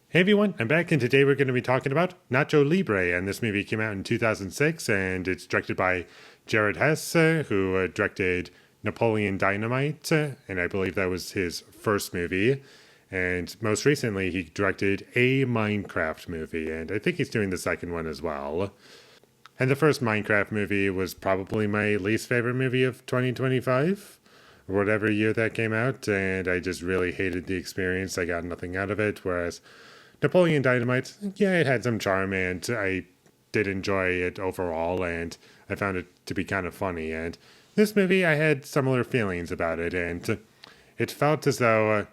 Hey everyone, I'm back, and today we're going to be talking about Nacho Libre. And this movie came out in 2006, and it's directed by Jared Hess, who directed Napoleon Dynamite, and I believe that was his first movie. And most recently, he directed a Minecraft movie, and I think he's doing the second one as well. And the first Minecraft movie was probably my least favorite movie of 2025, or whatever year that came out, and I just really hated the experience. I got nothing out of it, whereas Napoleon Dynamite, yeah, it had some charm, and I did enjoy it overall, and I found it to be kind of funny. And this movie, I had similar feelings about it, and it felt as though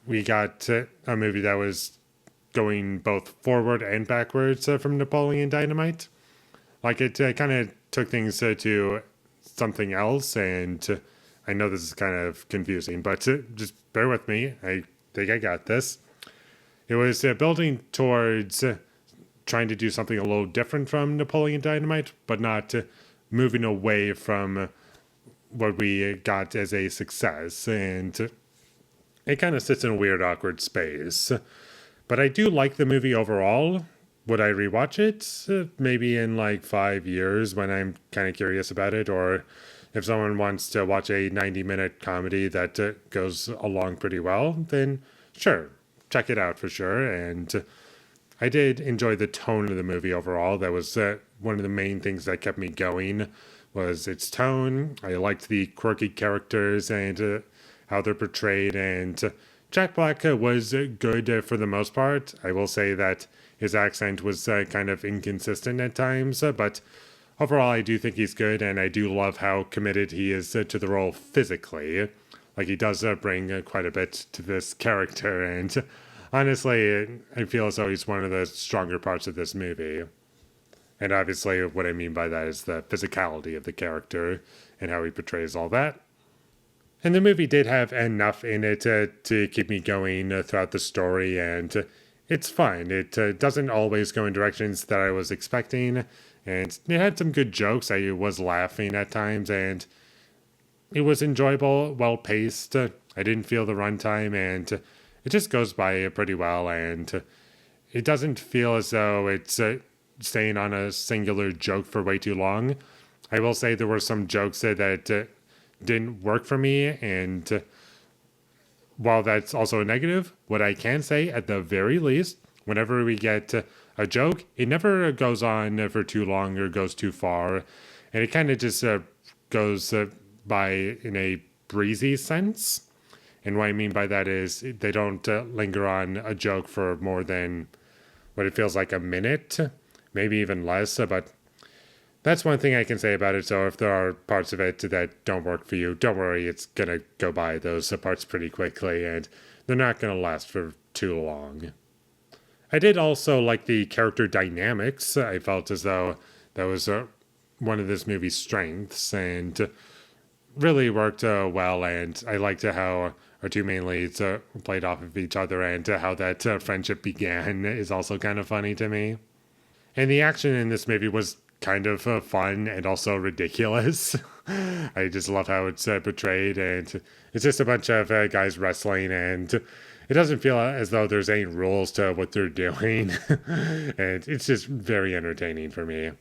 we got a movie that was going both forward and backwards from Napoleon Dynamite. Like, it kind of took things to something else, and I know this is kind of confusing, but just bear with me. I think I got this. It was building towards trying to do something a little different from Napoleon Dynamite, but not moving away from what we got as a success. And it kind of sits in a weird, awkward space. But I do like the movie overall. Would I rewatch it? Maybe in like 5 years when I'm kind of curious about it, or if someone wants to watch a 90-minute comedy that goes along pretty well, then sure, check it out for sure. And I did enjoy the tone of the movie overall. That was one of the main things that kept me going was its tone. I liked the quirky characters and how they're portrayed. And Jack Black was good for the most part. I will say that his accent was kind of inconsistent at times, but overall I do think he's good, and I do love how committed he is to the role physically. Like, he does bring quite a bit to this character, and honestly, I feel as though he's one of the stronger parts of this movie. And obviously, what I mean by that is the physicality of the character and how he portrays all that. And the movie did have enough in it to keep me going throughout the story, and it's fine. It doesn't always go in directions that I was expecting, and it had some good jokes. I was laughing at times, and it was enjoyable, well paced. I didn't feel the runtime, and it just goes by pretty well, and it doesn't feel as though it's staying on a singular joke for way too long. I will say there were some jokes that didn't work for me, and while that's also a negative, what I can say at the very least, whenever we get a joke, it never goes on for too long or goes too far, and it kind of just goes by in a breezy sense. And what I mean by that is they don't linger on a joke for more than what it feels like a minute, maybe even less. But that's one thing I can say about it. So if there are parts of it that don't work for you, don't worry. It's going to go by those parts pretty quickly, and they're not going to last for too long. I did also like the character dynamics. I felt as though that was one of this movie's strengths, and really worked well. And I liked how our two main leads played off of each other, and how that friendship began is also kind of funny to me. And the action in this movie was kind of fun and also ridiculous. I just love how it's portrayed, and it's just a bunch of guys wrestling, and it doesn't feel as though there's any rules to what they're doing. And it's just very entertaining for me.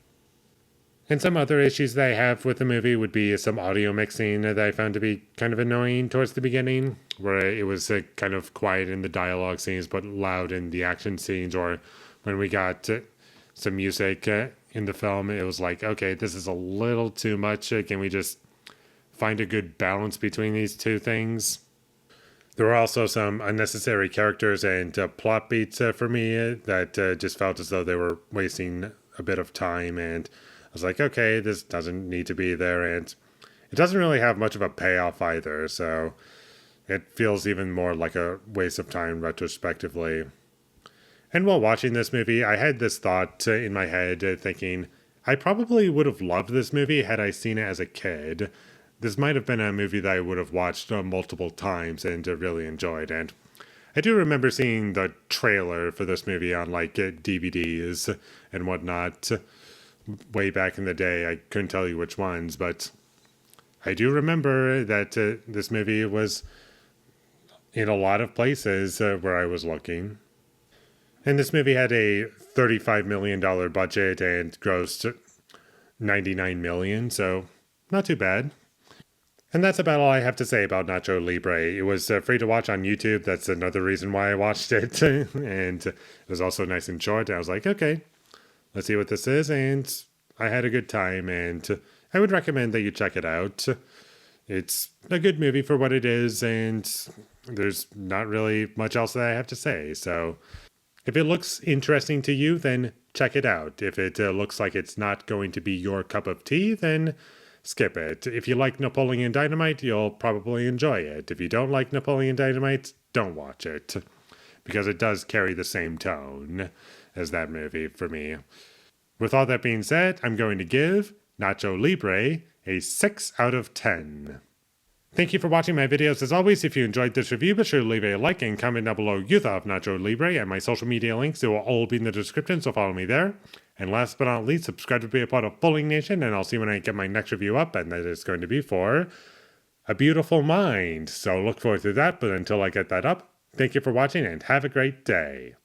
And some other issues that I have with the movie would be some audio mixing that I found to be kind of annoying towards the beginning, where it was kind of quiet in the dialogue scenes but loud in the action scenes, or when we got some music in the film, it was like, okay, this is a little too much. Can we just find a good balance between these two things? There were also some unnecessary characters and plot beats for me that just felt as though they were wasting a bit of time, and I was like, okay, this doesn't need to be there, and it doesn't really have much of a payoff either, so it feels even more like a waste of time retrospectively. And while watching this movie, I had this thought in my head thinking, I probably would have loved this movie had I seen it as a kid. This might have been a movie that I would have watched multiple times and really enjoyed. And I do remember seeing the trailer for this movie on like DVDs and whatnot way back in the day. I couldn't tell you which ones, but I do remember that this movie was in a lot of places where I was looking. And this movie had a $35 million budget and grossed 99 million, so not too bad. And that's about all I have to say about Nacho Libre. It was free to watch on YouTube. That's another reason why I watched it. And it was also nice and short. I was like, okay, let's see what this is. And I had a good time. And I would recommend that you check it out. It's a good movie for what it is. And there's not really much else that I have to say. So if it looks interesting to you, then check it out. If it looks like it's not going to be your cup of tea, then skip it. If you like Napoleon Dynamite, you'll probably enjoy it. If you don't like Napoleon Dynamite, don't watch it, because it does carry the same tone as that movie for me. With all that being said, I'm going to give Nacho Libre a 6 out of 10. Thank you for watching my videos. As always, if you enjoyed this review, be sure to leave a like and comment down below your thought of Nacho Libre, and my social media links, they will all be in the description, so follow me there. And last but not least, subscribe to be a part of Foley Nation, and I'll see when I get my next review up, and that is going to be for A Beautiful Mind. So look forward to that, but until I get that up, thank you for watching and have a great day.